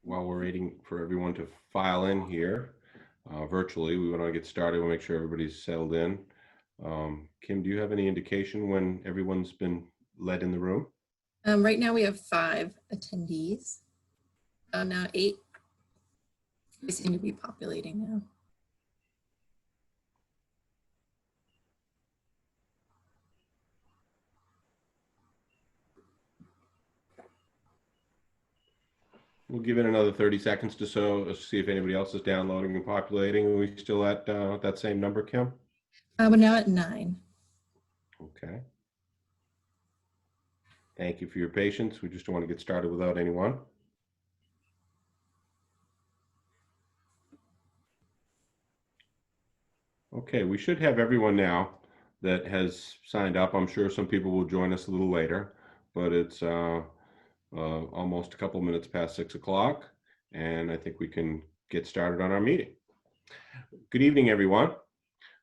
While we're waiting for everyone to file in here virtually, we want to get started. We'll make sure everybody's settled in. Kim, do you have any indication when everyone's been led in the room? Right now we have 5 attendees. Now 8. They seem to be populating now. We'll give it another 30 seconds to see if anybody else is downloading and populating. Are we still at that same number, Kim? We're now at 9. Okay. Thank you for your patience. We just don't want to get started without anyone. Okay, we should have everyone now that has signed up. I'm sure some people will join us a little later, but it's almost a couple minutes past 6 o'clock, and I think we can get started on our meeting. Good evening, everyone.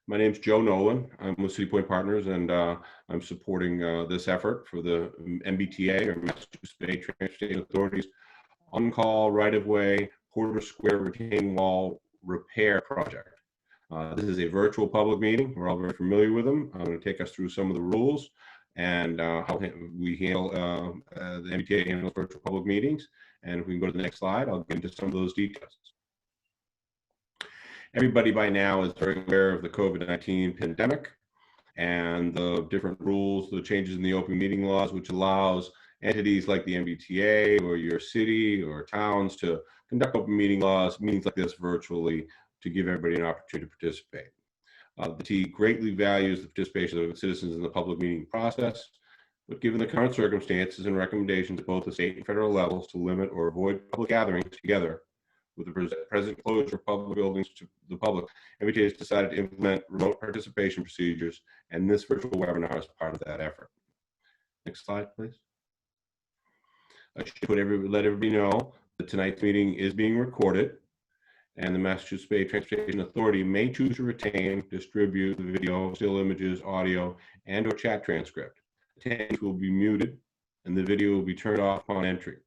My name's Joe Nolan. I'm with City Point Partners, and I'm supporting this effort for the MBTA, or Massachusetts Bay Transportation Authority's on-call right-of-way Porter Square retaining wall repair project. This is a virtual public meeting. We're all very familiar with them. I'm going to take us through some of the rules and how we handle the MBTA handles virtual public meetings. And if we can go to the next slide, I'll get into some of those details. Everybody by now is very aware of the COVID-19 pandemic and the different rules, the changes in the open meeting laws, which allows entities like the MBTA or your city or towns to conduct open meetings like this virtually to give everybody an opportunity to participate. The T greatly values the participation of citizens in the public meeting process, but given the current circumstances and recommendations at both the state and federal levels to limit or avoid public gatherings together with the present closure of public buildings to the public, MBTA has decided to implement remote participation procedures, and this virtual webinar is part of that effort. Next slide, please. I should let everybody know that tonight's meeting is being recorded, and the Massachusetts Bay Transportation Authority may choose to retain, distribute the video, still images, audio, and or chat transcript. Attendees will be muted, and the video will be turned off upon entry.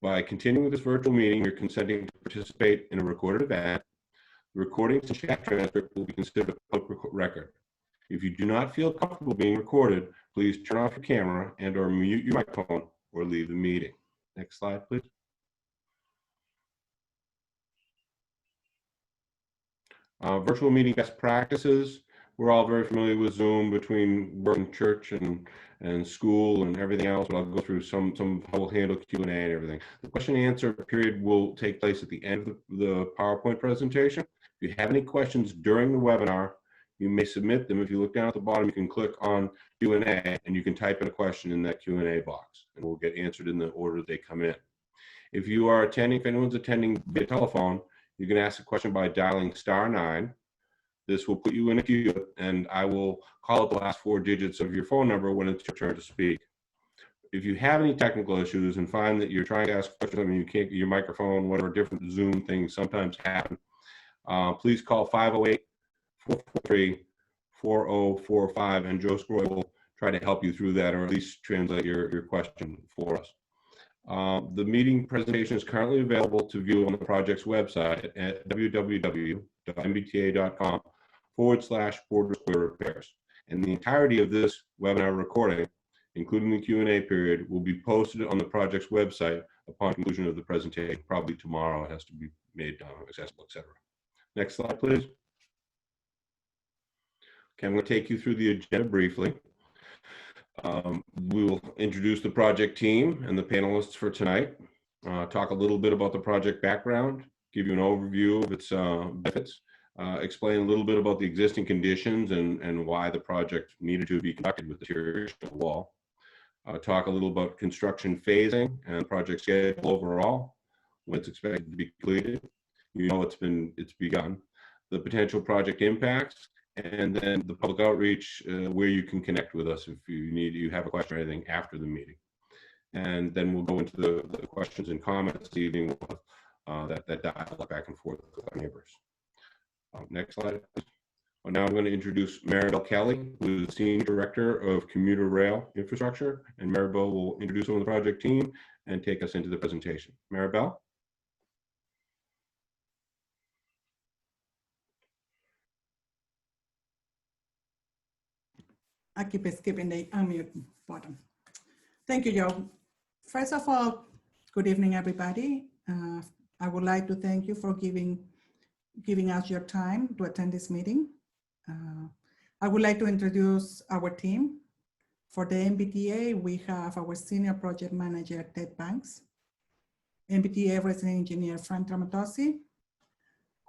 By continuing this virtual meeting, you're consenting to participate in a recorded event. The recordings and chat transcript will be considered a public record. If you do not feel comfortable being recorded, please turn off your camera and or mute your microphone or leave the meeting. Next slide, please. Virtual meeting best practices. We're all very familiar with Zoom between work and church and school and everything else, but I'll go through some how we'll handle Q&A and everything. The question and answer period will take place at the end of the PowerPoint presentation. If you have any questions during the webinar, you may submit them. If you look down at the bottom, you can click on Q&A and you can type in a question in that Q&A box and we'll get answered in the order they come in. If you are attending, if anyone's attending via telephone, you can ask a question by dialing *9. This will put you in a queue, and I will call up the last 4 digits of your phone number when it's your turn to speak. If you have any technical issues and find that you're trying to ask a question and you can't get your microphone, whatever different Zoom things sometimes happen, please call 508-443-4045, and Joe Scroy will try to help you through that, or at least translate your question for us. The meeting presentation is currently available to view on the project's website at www.mbta.com/Porter Square repairs. And the entirety of this webinar recording, including the Q&A period, will be posted on the project's website upon conclusion of the presentation. Probably tomorrow. It has to be made accessible, etc. Next slide, please. Okay, I'm going to take you through the agenda briefly. We will introduce the project team and the panelists for tonight, talk a little bit about the project background, give you an overview of its benefits, explain a little bit about the existing conditions and why the project needed to be conducted with the deterioration of the wall, talk a little about construction phasing and project schedule overall, when it's expected to be completed. You know it's begun. The potential project impacts, and then the public outreach, where you can connect with us if you have a question or anything after the meeting. And then we'll go into the questions and comments this evening. We'll have that dialogue back and forth with our neighbors. Next slide. Well, now I'm going to introduce Maribel Kelly, who is the Senior Director of Commuter Rail Infrastructure, and Maribel will introduce some of the project team and take us into the presentation. Maribel? I keep skipping the unmute button. Thank you, Joe. First of all, good evening, everybody. I would like to thank you for giving us your time to attend this meeting. I would like to introduce our team. For the MBTA, we have our Senior Project Manager, Ted Banks, MBTA Resident Engineer, Frank Tramatossi.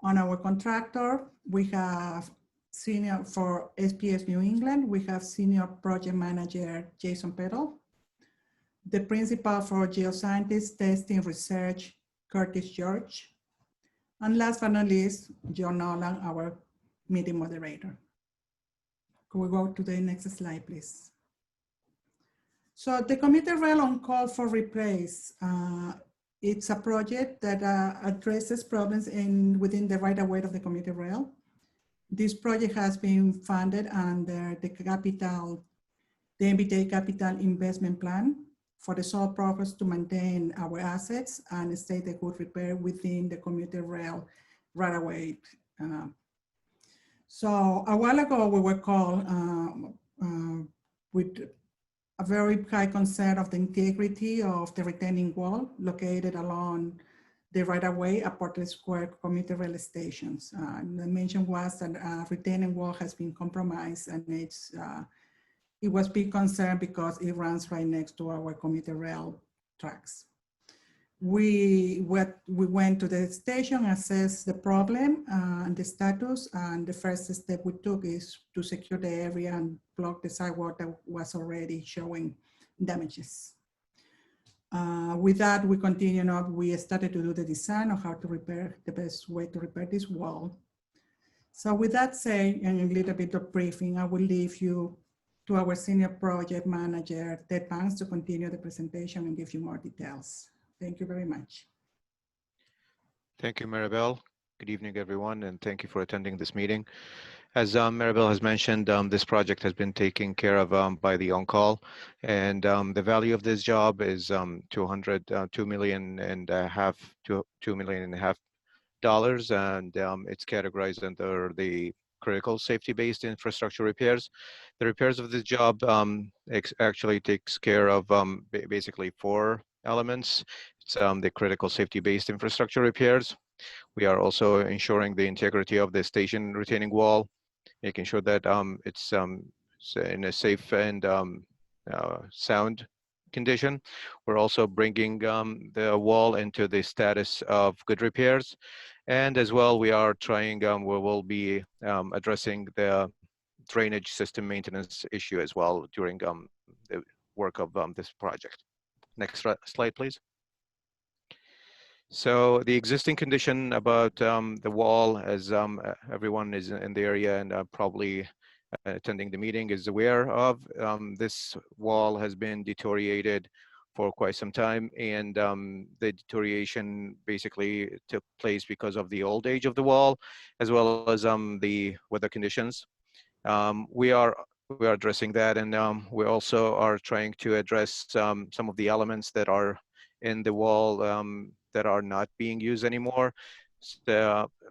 On our contractor, we have senior for SPS New England, we have Senior Project Manager, Jason Peddle. The Principal for Geoscientist Testing Research, Curtis George. And last but not least, John Nolan, our meeting moderator. Could we go to the next slide, please? So the commuter rail on call for replace. It's a project that addresses problems within the right-of-way of the commuter rail. This project has been funded under the MBTA Capital Investment Plan for the sole purpose to maintain our assets and stay the good repair within the commuter rail right-of-way. So a while ago, we were called with a very high concern of the integrity of the retaining wall located along the right-of-way at Portland Square commuter rail stations. The mention was that a retaining wall has been compromised, and it was big concern because it runs right next to our commuter rail tracks. We went to the station, assessed the problem and the status, and the first step we took is to secure the area and block the sidewalk that was already showing damages. With that, we continued on. We started to do the design of how to repair, the best way to repair this wall. So with that said, and a little bit of briefing, I will leave you to our Senior Project Manager, Ted Banks, to continue the presentation and give you more details. Thank you very much. Thank you, Maribel. Good evening, everyone, and thank you for attending this meeting. As Maribel has mentioned, this project has been taken care of by the on-call, and the value of this job is $2.5 million, and it's categorized under the critical safety-based infrastructure repairs. The repairs of this job actually takes care of basically 4 elements. It's the critical safety-based infrastructure repairs. We are also ensuring the integrity of the station retaining wall, making sure that it's in a safe and sound condition. We're also bringing the wall into the status of good repairs. And as well, we are trying, we will be addressing the drainage system maintenance issue as well during the work of this project. Next slide, please. So the existing condition about the wall, as everyone is in the area and probably attending the meeting is aware of, this wall has been deteriorated for quite some time, and the deterioration basically took place because of the old age of the wall, as well as the weather conditions. We are addressing that, and we also are trying to address some of the elements that are in the wall that are not being used anymore,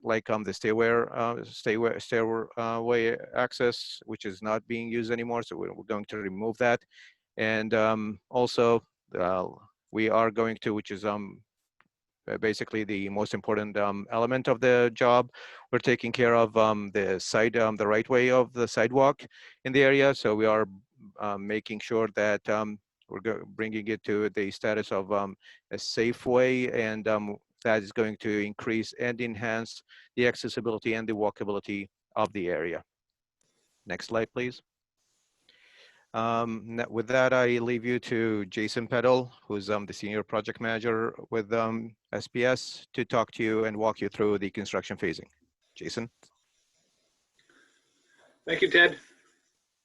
like the stairway access, which is not being used anymore. So we're going to remove that, and also we are going to, which is basically the most important element of the job. We're taking care of the right way of the sidewalk in the area. So we are making sure that we're bringing it to the status of a safe way, and that is going to increase and enhance the accessibility and the walkability of the area. Next slide, please. With that, I leave you to Jason Peddle, who's the Senior Project Manager with SPS, to talk to you and walk you through the construction phasing. Jason. Thank you, Ted.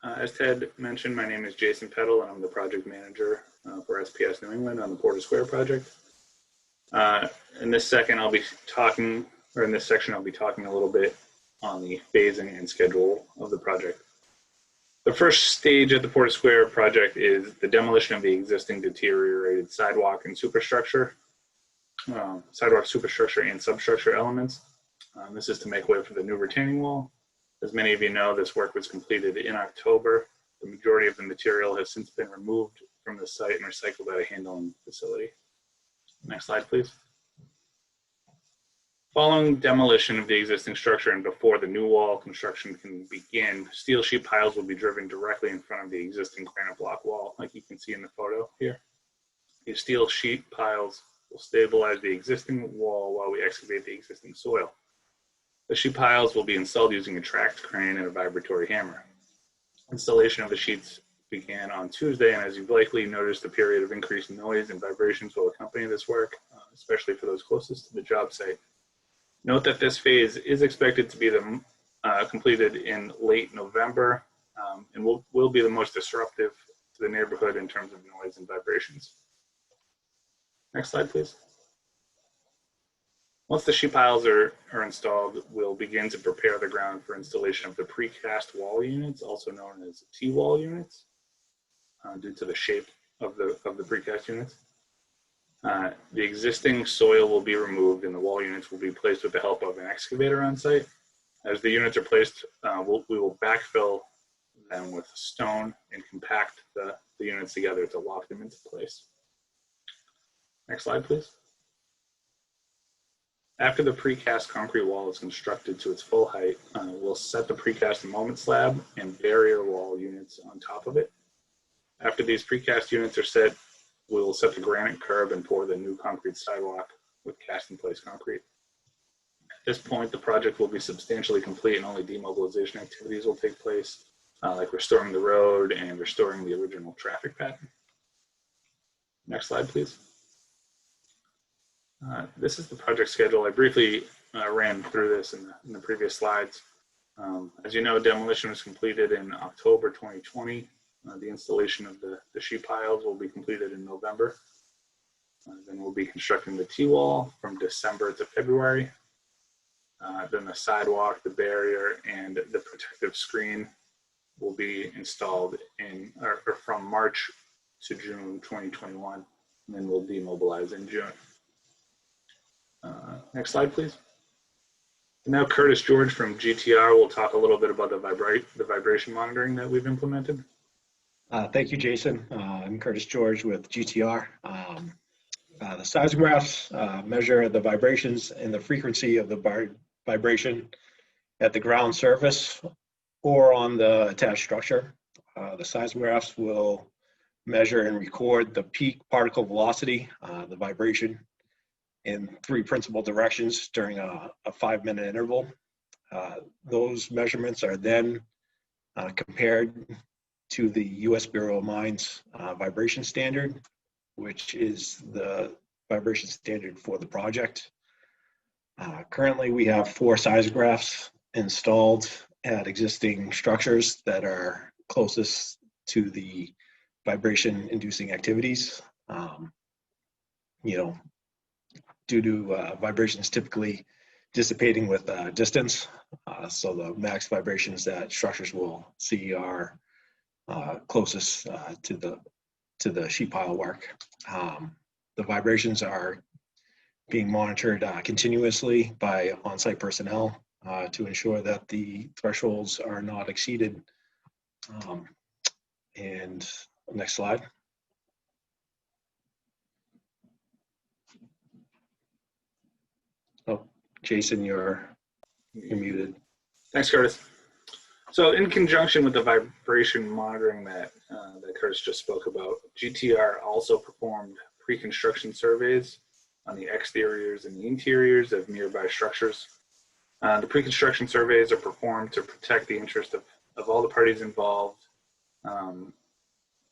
As Ted mentioned, my name is Jason Peddle, and I'm the Project Manager for SPS New England on the Porter Square project. In this section, I'll be talking a little bit on the phasing and schedule of the project. The first stage of the Porter Square project is the demolition of the existing deteriorated sidewalk and superstructure, and substructure elements. This is to make way for the new retaining wall. As many of you know, this work was completed in October The majority of the material has since been removed from the site and recycled at a handling facility. Next slide, please. Following demolition of the existing structure and before the new wall construction can begin, steel sheet piles will be driven directly in front of the existing granite block wall, like you can see in the photo here. These steel sheet piles will stabilize the existing wall while we excavate the existing soil. The sheet piles will be installed using a tracked crane and a vibratory hammer. Installation of the sheets began on Tuesday, and as you've likely noticed, a period of increased noise and vibrations will accompany this work, especially for those closest to the job site. Note that this phase is expected to be completed in late November and will be the most disruptive to the neighborhood in terms of noise and vibrations. Next slide, please. Once the sheet piles are installed, we'll begin to prepare the ground for installation of the precast wall units, also known as T-wall units, due to the shape of the precast units. The existing soil will be removed and the wall units will be placed with the help of an excavator on site. As the units are placed, we will backfill them with stone and compact the units together to lock them into place. Next slide, please. After the precast concrete wall is constructed to its full height, we'll set the precast moment slab and barrier wall units on top of it. After these precast units are set, we will set the granite curb and pour the new concrete sidewalk with cast-in-place concrete. At this point, the project will be substantially complete and only demobilization activities will take place, like restoring the road and restoring the original traffic pattern. Next slide, please. This is the project schedule. I briefly ran through this in the previous slides. As you know, demolition was completed in October 2020. The installation of the sheet piles will be completed in November. Then we'll be constructing the T-wall from December to February. Then the sidewalk, the barrier, and the protective screen will be installed from March to June 2021, and then we'll demobilize in June. Next slide, please. And now Curtis George from GTR will talk a little bit about the vibration monitoring that we've implemented. Thank you, Jason. I'm Curtis George with GTR. The seismographs measure the vibrations and the frequency of the vibration at the ground surface or on the attached structure. The seismographs will measure and record the peak particle velocity, the vibration, in 3 principal directions during a 5-minute interval. Those measurements are then compared to the U.S. Bureau of Mines vibration standard, which is the vibration standard for the project. Currently, we have 4 seismographs installed at existing structures that are closest to the vibration-inducing activities. Due to vibrations typically dissipating with distance, so the max vibrations that structures will see are closest to the sheet pile work. The vibrations are being monitored continuously by on-site personnel to ensure that the thresholds are not exceeded. And next slide. Oh, Jason, you're muted. Thanks, Curtis. So in conjunction with the vibration monitoring that Curtis just spoke about, GTR also performed pre-construction surveys on the exteriors and the interiors of nearby structures. The pre-construction surveys are performed to protect the interest of all the parties involved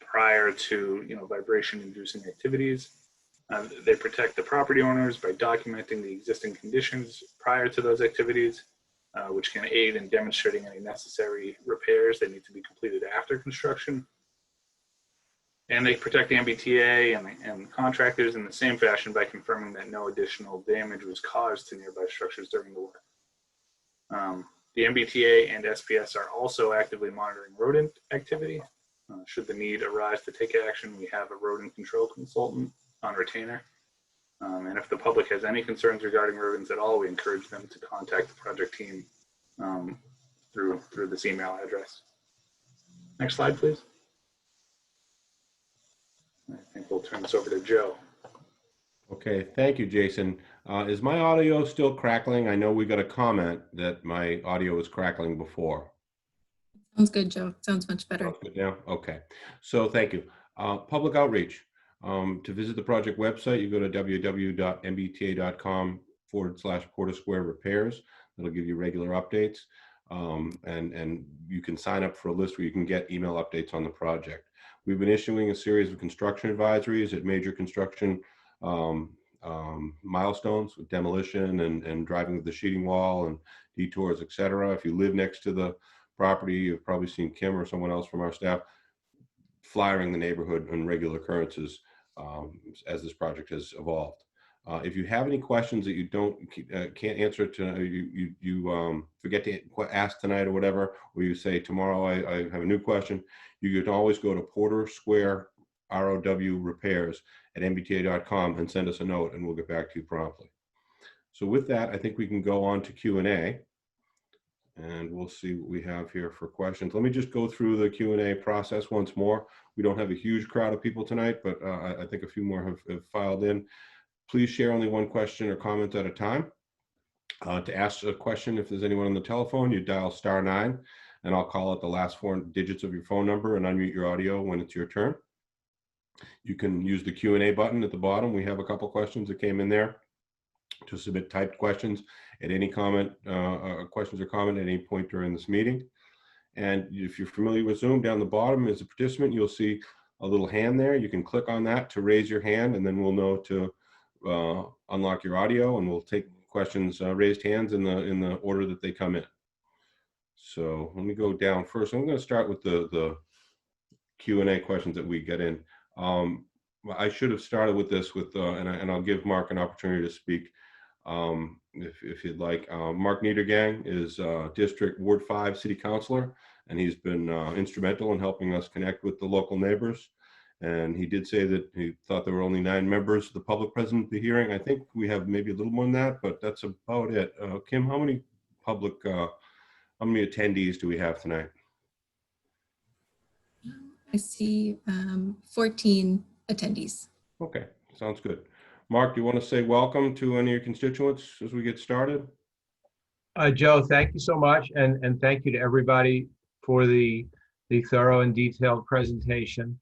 prior to vibration-inducing activities. They protect the property owners by documenting the existing conditions prior to those activities, which can aid in demonstrating any necessary repairs that need to be completed after construction. And they protect the MBTA and contractors in the same fashion by confirming that no additional damage was caused to nearby structures during the work. The MBTA and SPS are also actively monitoring rodent activity. Should the need arise to take action, we have a rodent control consultant on retainer. And if the public has any concerns regarding rodents at all, we encourage them to contact the project team through this email address. Next slide, please. I think we'll turn this over to Joe. Okay, thank you, Jason. Is my audio still crackling? I know we got a comment that my audio was crackling before. Sounds good, Joe. Sounds much better. Sounds good now? Okay, so thank you. Public outreach. To visit the project website, you go to www.mbta.com/Porter Square repairs. That'll give you regular updates. And you can sign up for a list where you can get email updates on the project. We've been issuing a series of construction advisories at major construction milestones with demolition and driving with the sheeting wall and detours, etc. If you live next to the property, you've probably seen Kim or someone else from our staff flyering the neighborhood on regular occurrences as this project has evolved. If you have any questions that you can't answer to, you forget to ask tonight or whatever, or you say tomorrow I have a new question, you can always go to Porter Square ROW repairs at mbta.com and send us a note, and we'll get back to you promptly. So with that, I think we can go on to Q&A, and we'll see what we have here for questions. Let me just go through the Q&A process once more. We don't have a huge crowd of people tonight, but I think a few more have filed in. Please share only one question or comment at a time. To ask a question, if there's anyone on the telephone, you dial *9, and I'll call out the last 4 digits of your phone number and unmute your audio when it's your turn. You can use the Q&A button at the bottom. We have a couple questions that came in there to submit typed questions at any questions or comment at any point during this meeting. And if you're familiar with Zoom, down the bottom as a participant, you'll see a little hand there. You can click on that to raise your hand, and then we'll know to unlock your audio, and we'll take questions, raised hands in the order that they come in. So let me go down first. I'm going to start with the Q&A questions that we get in. I should have started with this and I'll give Mark an opportunity to speak if you'd like. Mark Niedergang is District Ward 5 City Councilor, and he's been instrumental in helping us connect with the local neighbors. And he did say that he thought there were only 9 members of the public present at the hearing. I think we have maybe a little more than that, but that's about it. Kim, how many attendees do we have tonight? I see 14 attendees. Okay, sounds good. Mark, do you want to say welcome to any of your constituents as we get started? Joe, thank you so much, and thank you to everybody for the thorough and detailed presentation.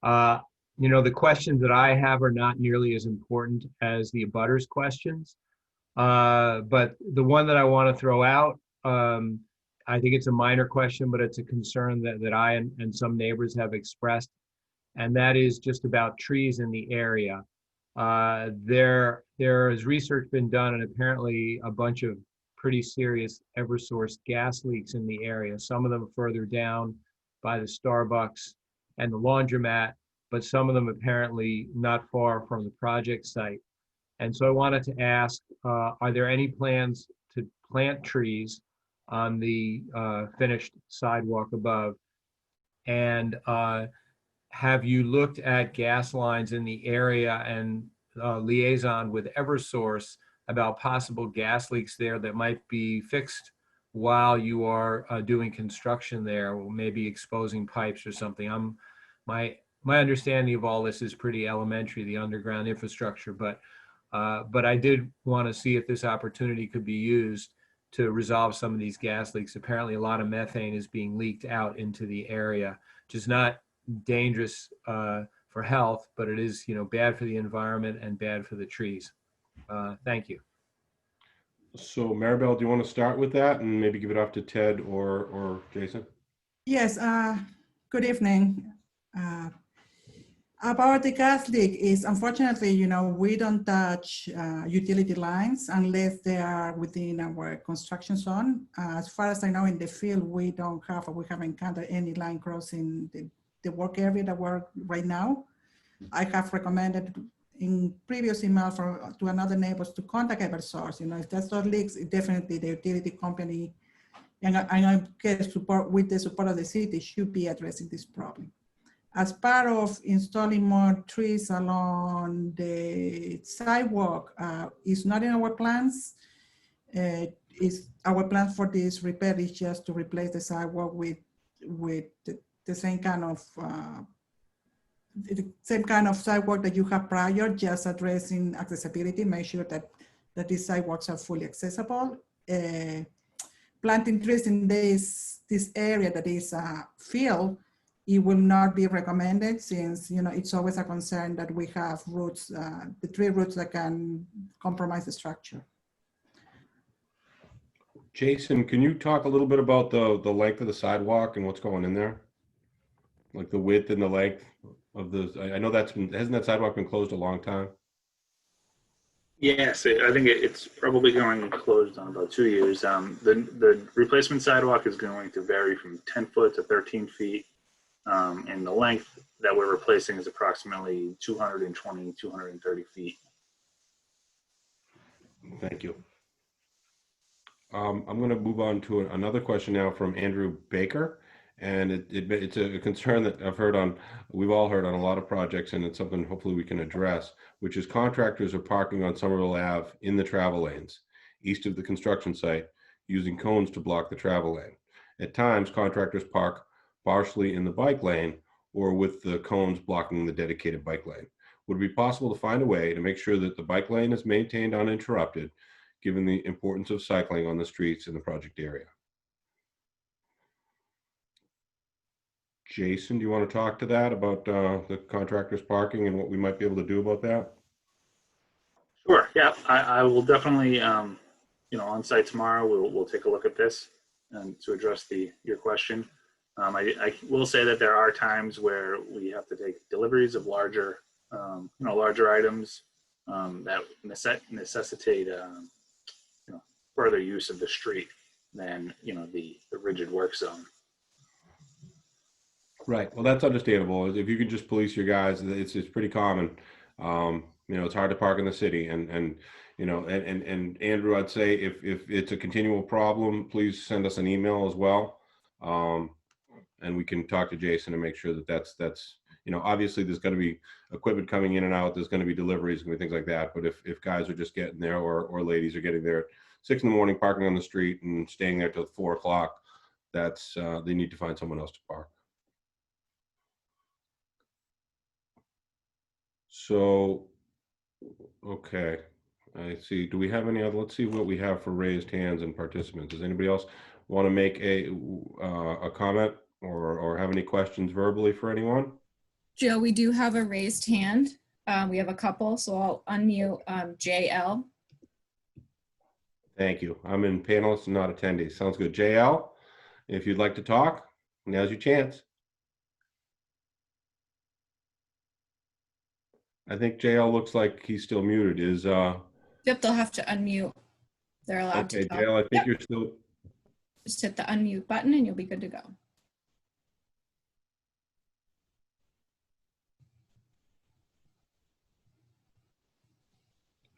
You know, the questions that I have are not nearly as important as the abutters questions, but the one that I want to throw out, I think it's a minor question, but it's a concern that I and some neighbors have expressed, and that is just about trees in the area. There has research been done, and apparently a bunch of pretty serious Eversource gas leaks in the area, some of them further down by the Starbucks and the laundromat, but some of them apparently not far from the project site. And so I wanted to ask, are there any plans to plant trees on the finished sidewalk above? And have you looked at gas lines in the area and liaison with Eversource about possible gas leaks there that might be fixed while you are doing construction there, or maybe exposing pipes or something? My understanding of all this is pretty elementary, the underground infrastructure, but I did want to see if this opportunity could be used to resolve some of these gas leaks. Apparently a lot of methane is being leaked out into the area, which is not dangerous for health, but it is, you know, bad for the environment and bad for the trees. Thank you. So Maribel, do you want to start with that and maybe give it off to Ted or Jason? Yes, good evening. About the gas leak is, unfortunately, you know, we don't touch utility lines unless they are within our construction zone. As far as I know, in the field, we haven't encountered any line crossing the work area that we're right now. I have recommended in previous email to another neighbors to contact Eversource. You know, if there's no leaks, definitely the utility company and I get support with the support of the city should be addressing this problem. As part of installing more trees along the sidewalk, is not in our plans. Is our plan for this repair is just to replace the sidewalk with the same kind of sidewalk that you have prior, just addressing accessibility, make sure that these sidewalks are fully accessible. Planting trees in this area that is filled, it will not be recommended, since it's always a concern that we have roots, the tree roots that can compromise the structure. Jason, can you talk a little bit about the length of the sidewalk and what's going in there? Like the width and the length of I know hasn't that sidewalk been closed a long time? Yes, I think it's probably going closed on about 2 years. The replacement sidewalk is going to vary from 10 foot to 13 feet. And the length that we're replacing is approximately 220, 230 feet. Thank you. I'm going to move on to another question now from Andrew Baker. And it's a concern that we've all heard on a lot of projects, and it's something hopefully we can address, which is contractors are parking on Somerville Ave in the travel lanes, east of the construction site, using cones to block the travel lane. At times, contractors park partially in the bike lane or with the cones blocking the dedicated bike lane. Would it be possible to find a way to make sure that the bike lane is maintained uninterrupted, given the importance of cycling on the streets in the project area? Jason, do you want to talk to that about the contractors parking and what we might be able to do about that? Sure. Yeah, I will definitely, on site tomorrow, we'll take a look at this and to address your question. I will say that there are times where we have to take deliveries of larger items that necessitate, further use of the street than, the rigid work zone. Right. Well, that's understandable. If you could just police your guys, it's pretty common. It's hard to park in the city, and Andrew, I'd say if it's a continual problem, please send us an email as well, and we can talk to Jason and make sure that that's obviously there's going to be equipment coming in and out. There's going to be deliveries and things like that. But if guys are just getting there, or ladies are getting there at 6 in the morning, parking on the street and staying there till 4 o'clock, that's they need to find someone else to park. So, okay, I see. Do we have any other? Let's see what we have for raised hands and participants. Does anybody else want to make a comment or have any questions verbally for anyone? Joe, we do have a raised hand. We have a couple, so I'll unmute JL. Thank you. I'm in panelists and not attendees. Sounds good. JL, if you'd like to talk, now's your chance. I think JL looks like he's still muted. Yep, they'll have to unmute. They're allowed to talk. JL, I think you're still. Just hit the unmute button and you'll be good to go.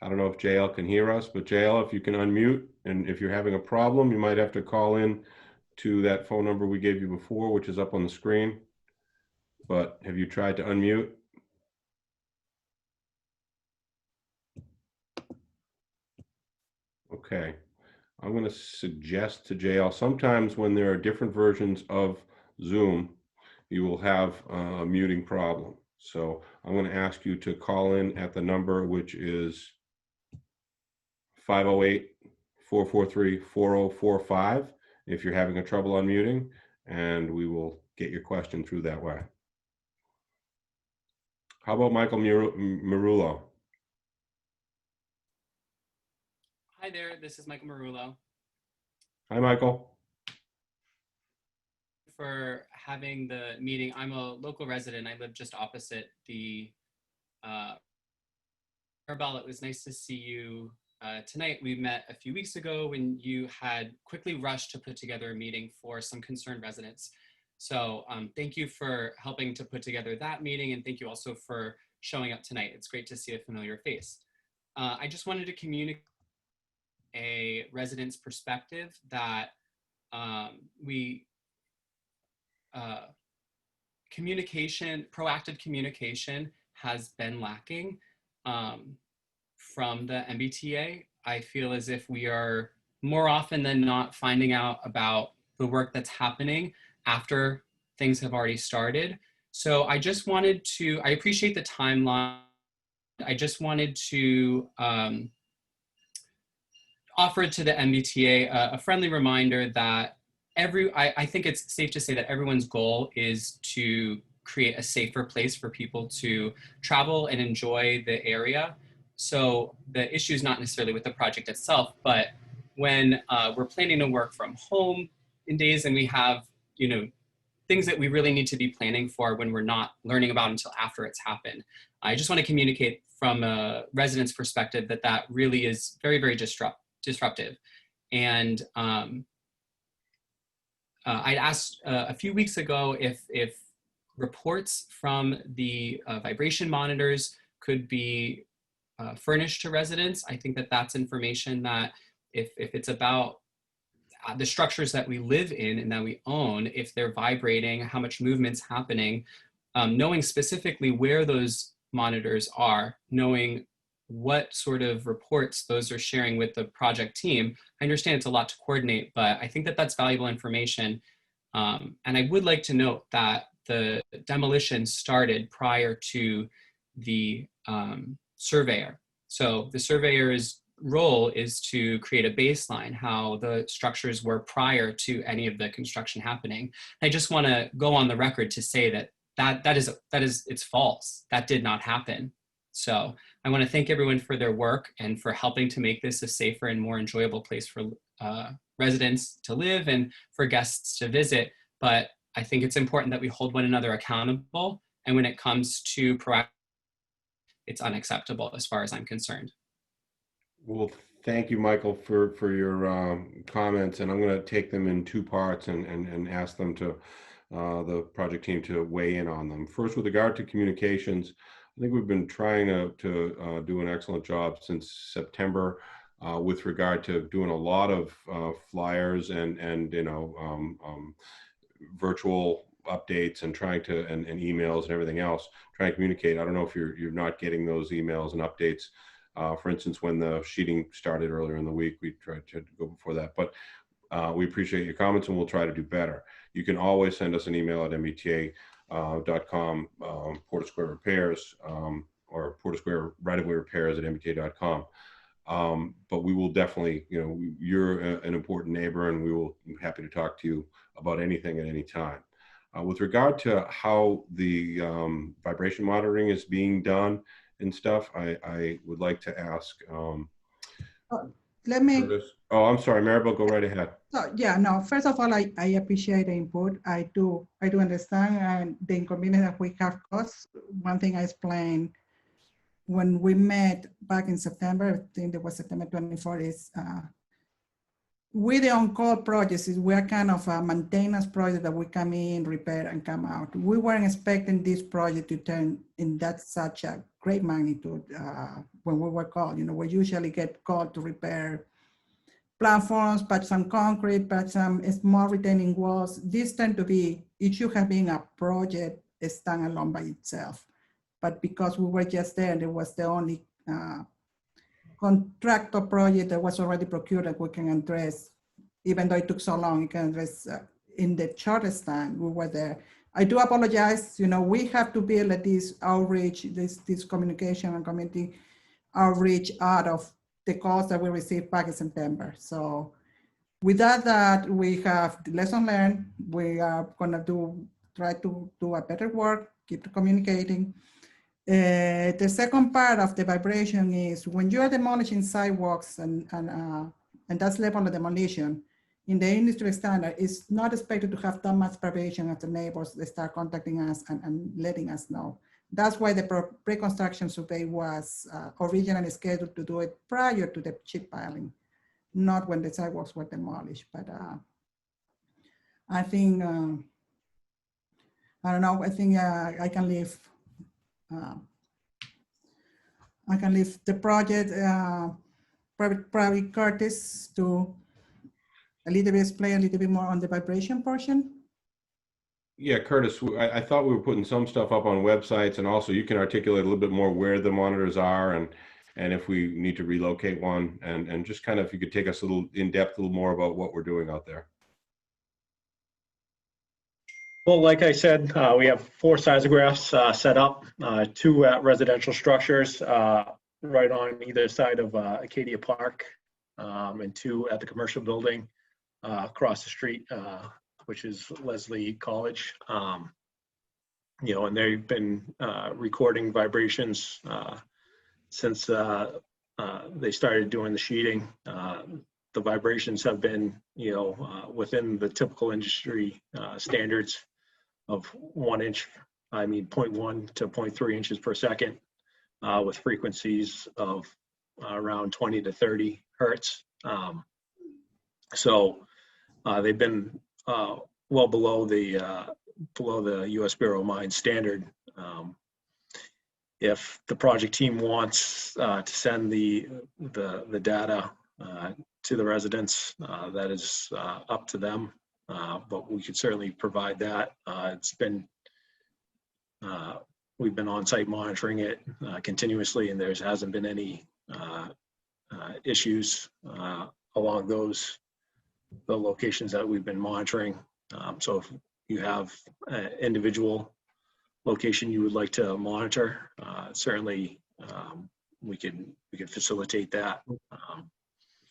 I don't know if JL can hear us, but JL, if you can unmute, and if you're having a problem, you might have to call in to that phone number we gave you before, which is up on the screen. But have you tried to unmute? Okay, I'm going to suggest to JL, sometimes when there are different versions of Zoom, you will have a muting problem. So I'm going to ask you to call in at the number, which is 508-443-4045 if you're having a trouble unmuting, and we will get your question through that way. How about Michael Marullo? Hi there, this is Michael Marullo. Hi, Michael. For having the meeting. I'm a local resident. I live just opposite the Bell. It was nice to see you tonight. We met a few weeks ago when you had quickly rushed to put together a meeting for some concerned residents. So thank you for helping to put together that meeting, and thank you also for showing up tonight. It's great to see a familiar face. I just wanted to communicate a resident's perspective that proactive communication has been lacking from the MBTA. I feel as if we are more often than not finding out about the work that's happening after things have already started. So I just wanted to, I appreciate the timeline. I just wanted to offer to the MBTA a friendly reminder that I think it's safe to say that everyone's goal is to create a safer place for people to travel and enjoy the area. So the issue is not necessarily with the project itself, but when we're planning to work from home in days and we have, you know, things that we really need to be planning for when we're not learning about until after it's happened. I just want to communicate from a resident's perspective that that really is very, very disruptive. And I'd asked a few weeks ago if reports from the vibration monitors could be furnished to residents. I think that that's information that if it's about the structures that we live in and that we own, if they're vibrating, how much movement's happening, knowing specifically where those monitors are, knowing what sort of reports those are sharing with the project team. I understand it's a lot to coordinate, but I think that that's valuable information. And I would like to note that the demolition started prior to the surveyor. So the surveyor's role is to create a baseline, how the structures were prior to any of the construction happening. I just want to go on the record to say that is it's false. That did not happen. So I want to thank everyone for their work and for helping to make this a safer and more enjoyable place for residents to live and for guests to visit. But I think it's important that we hold one another accountable. And when it comes to proactive, it's unacceptable as far as I'm concerned. Well, thank you, Michael, for your comments, and I'm going to take them in two parts and ask them to the project team to weigh in on them. First, with regard to communications, I think we've been trying to do an excellent job since September with regard to doing a lot of flyers and you know virtual updates and trying to and emails and everything else, trying to communicate. I don't know if you're not getting those emails and updates. For instance, when the sheeting started earlier in the week, we tried to go before that, but we appreciate your comments and we'll try to do better. You can always send us an email at mbta.com, Porter Square Repairs, or Porter Square right-of-way repairs at mbta.com. But we will definitely, you know, you're an important neighbor and we will be happy to talk to you about anything at any time. With regard to how the vibration monitoring is being done and stuff, I would like to ask. Let me. Curtis. Oh, I'm sorry, Maribel, go right ahead. So yeah, no. First of all, I appreciate the input. I do understand the inconvenience that we have caused. One thing I explained when we met back in September, I think it was September 24th, is with the on-call projects, we are kind of a maintenance project that we come in, repair, and come out. We weren't expecting this project to turn in that such a great magnitude when we were called. You know, we usually get called to repair platforms, patch some concrete, patch some small retaining walls. This tend to be, it should have been a project standalone by itself. But because we were just there, there was the only contractor project that was already procured that we can address, even though it took so long, you can address in the shortest time we were there. I do apologize, you know, we have to build this outreach, this communication and community outreach out of the calls that we received back in September. So with that, we have the lesson learned. We are gonna try to do a better work, keep communicating. The second part of the vibration is when you are demolishing sidewalks and that's level of demolition, in the industry standard, it's not expected to have that much vibration as the neighbors they start contacting us and letting us know. That's why the pre-construction survey was originally scheduled to do it prior to the chip piling, not when the sidewalks were demolished. But I think, I don't know, I think I can leave the project, probably Curtis to a little bit explain a little bit more on the vibration portion. Yeah, Curtis, I thought we were putting some stuff up on websites, and also you can articulate a little bit more where the monitors are and if we need to relocate one, and just kind of, if you could take us a little in depth, a little more about what we're doing out there. Well, like I said, we have 4 seismographs set up, 2 at residential structures right on either side of Acadia Park, and 2 at the commercial building across the street, which is Leslie College. You know, and they've been recording vibrations since they started doing the sheeting. The vibrations have been, you know, within the typical industry standards of 1 inch, 0.1 to 0.3 inches per second, with frequencies of around 20 to 30 hertz. So they've been well below the U.S. Bureau of Mines standard. If the project team wants to send the data to the residents, that is up to them. But we could certainly provide that. We've been on-site monitoring it continuously, and there hasn't been any issues along the locations that we've been monitoring. So if you have an individual location you would like to monitor, certainly we could facilitate that.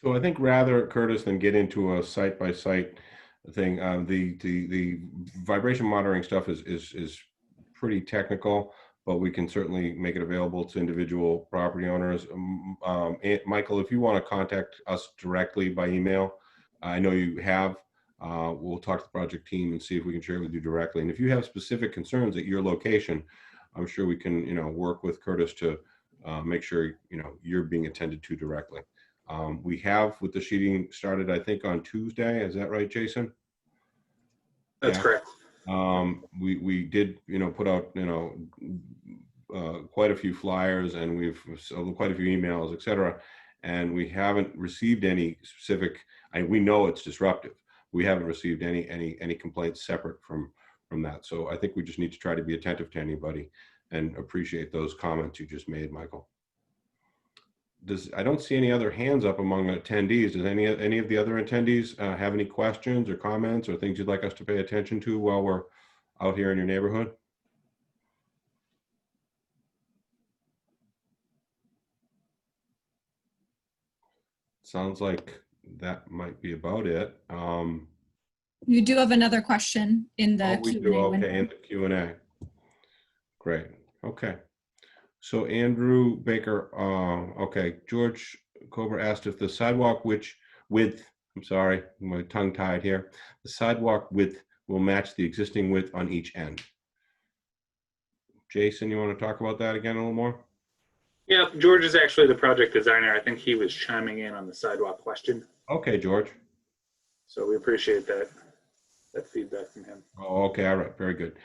So I think rather, Curtis, than get into a site-by-site thing, the vibration monitoring stuff is pretty technical, but we can certainly make it available to individual property owners. Michael, if you want to contact us directly by email, I know you have. We'll talk to the project team and see if we can share it with you directly. And if you have specific concerns at your location, I'm sure we can, you know, work with Curtis to make sure, you know, you're being attended to directly. We have with the sheeting started, I think, on Tuesday. Is that right, Jason? That's correct. We did, you know, put out, you know, quite a few flyers, and we've quite a few emails, etc. And we haven't received any specific. We know it's disruptive. We haven't received any complaints separate from that. So I think we just need to try to be attentive to anybody and appreciate those comments you just made, Michael. I don't see any other hands up among attendees. Does any of the other attendees have any questions or comments or things you'd like us to pay attention to while we're out here in your neighborhood? Sounds like that might be about it. You do have another question in the we Q&A do, okay, window. in the Q&A. Great, okay. So Andrew Baker, okay, George Cobra asked if the sidewalk width, I'm sorry, my tongue tied here. The sidewalk width will match the existing width on each end. Jason, you want to talk about that again a little more? Yeah, George is actually the project designer. I think he was chiming in on the sidewalk question. Okay, George. So we appreciate that feedback from him. Oh, okay, all right, very good.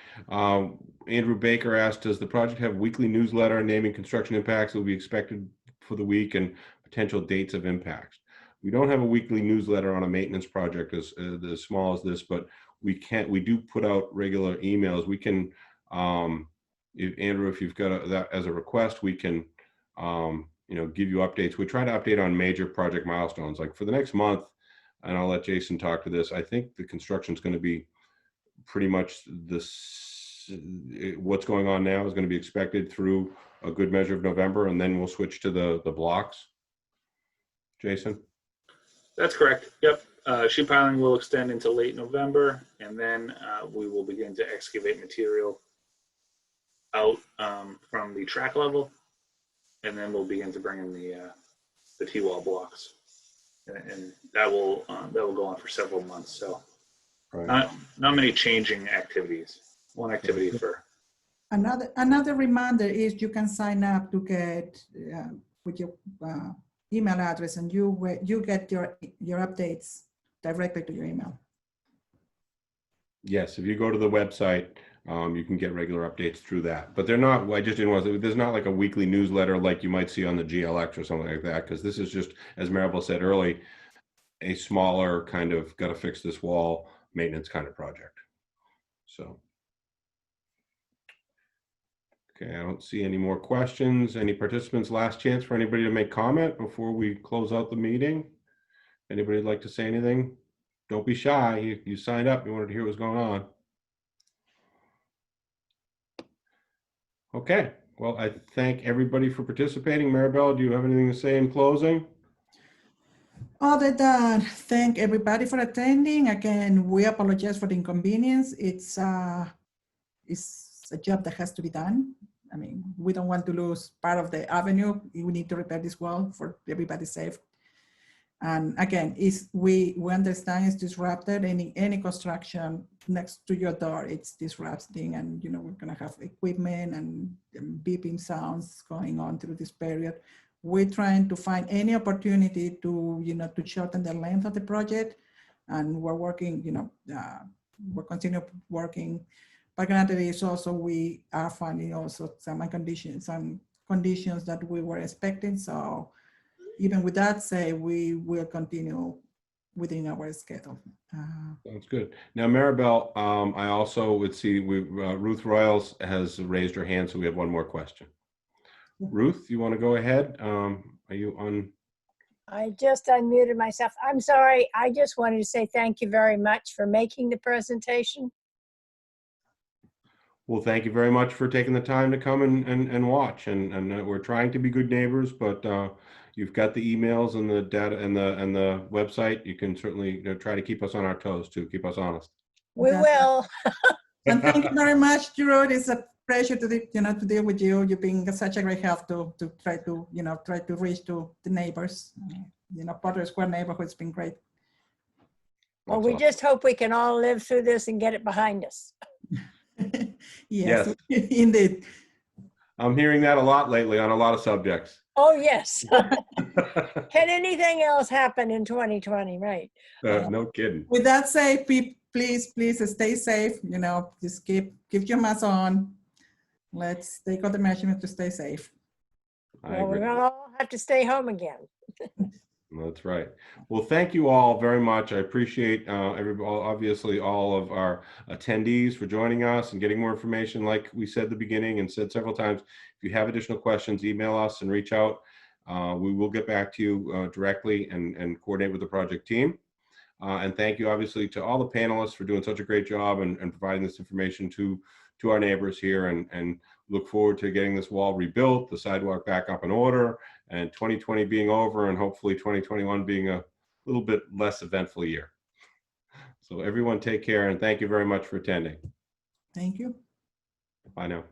Andrew Baker asked, does the project have weekly newsletter naming construction impacts that will be expected for the week and potential dates of impacts? We don't have a weekly newsletter on a maintenance project as small as this, but we do put out regular emails. We can, Andrew, if you've got that as a request, we can, you know, give you updates. We try to update on major project milestones. Like for the next month, and I'll let Jason talk to this, I think the construction is going to be pretty much this. What's going on now is going to be expected through a good measure of November, and then we'll switch to the blocks. Jason? That's correct. Yep. Sheet piling will extend into late November, and then we will begin to excavate material out from the track level, and then we'll begin to bring in the T-wall blocks, and that will go on for several months. So right. Not many changing activities. One activity for. Another reminder is you can sign up to get with your email address, and you get your updates directly to your email. Yes, if you go to the website, you can get regular updates through that. But they're not, I just didn't want to, there's not like a weekly newsletter like you might see on the GLX or something like that, because this is just, as Maribel said early, a smaller kind of got to fix this wall maintenance kind of project. So. Okay, I don't see any more questions. Any participants? Last chance for anybody to make comment before we close out the meeting. Anybody like to say anything? Don't be shy. You signed up. You wanted to hear what's going on. Okay, well, I thank everybody for participating. Maribel, do you have anything to say in closing? Other than thank everybody for attending. Again, we apologize for the inconvenience. It's a job that has to be done. I mean, we don't want to lose part of the avenue. We need to repair this wall for everybody's safe. And again, we understand it's disrupted. Any construction next to your door, it's disrupting, and we're gonna have equipment and beeping sounds going on through this period. We're trying to find any opportunity to to shorten the length of the project, and we're working. We're continue working. But granted, is also we are finding also some conditions that we were expecting. So even with that, say we will continue within our schedule. Sounds good. Now, Maribel, I also would see Ruth Royals has raised her hand, so we have one more question. Ruth, you want to go ahead? Are you on? I just unmuted myself. I'm sorry. I just wanted to say thank you very much for making the presentation. Well, thank you very much for taking the time to come and watch. And we're trying to be good neighbors, but you've got the emails and the data and the website. You can certainly try to keep us on our toes too. Keep us honest. We will. And thank you very much, Drew. It's a pleasure to deal with you. You've been such a great help to try to reach to the neighbors. Potter Square neighborhood has been great. Well, we just hope we can all live through this and get it behind us. Yes, indeed. I'm hearing that a lot lately on a lot of subjects. Oh, yes. Can anything else happen in 2020, right? No kidding. With that said, please stay safe. Just keep your mask on. Let's take all the measurements to stay safe. Well, we're gonna all have to stay home again. That's right. Well, thank you all very much. I appreciate obviously all of our attendees for joining us and getting more information. Like we said at the beginning and said several times, if you have additional questions, email us and reach out. We will get back to you directly and coordinate with the project team. And thank you obviously to all the panelists for doing such a great job and providing this information to our neighbors here, and look forward to getting this wall rebuilt, the sidewalk back up in order, and 2020 being over, and hopefully 2021 being a little bit less eventful year. So everyone take care, and thank you very much for attending. Thank you. Bye now.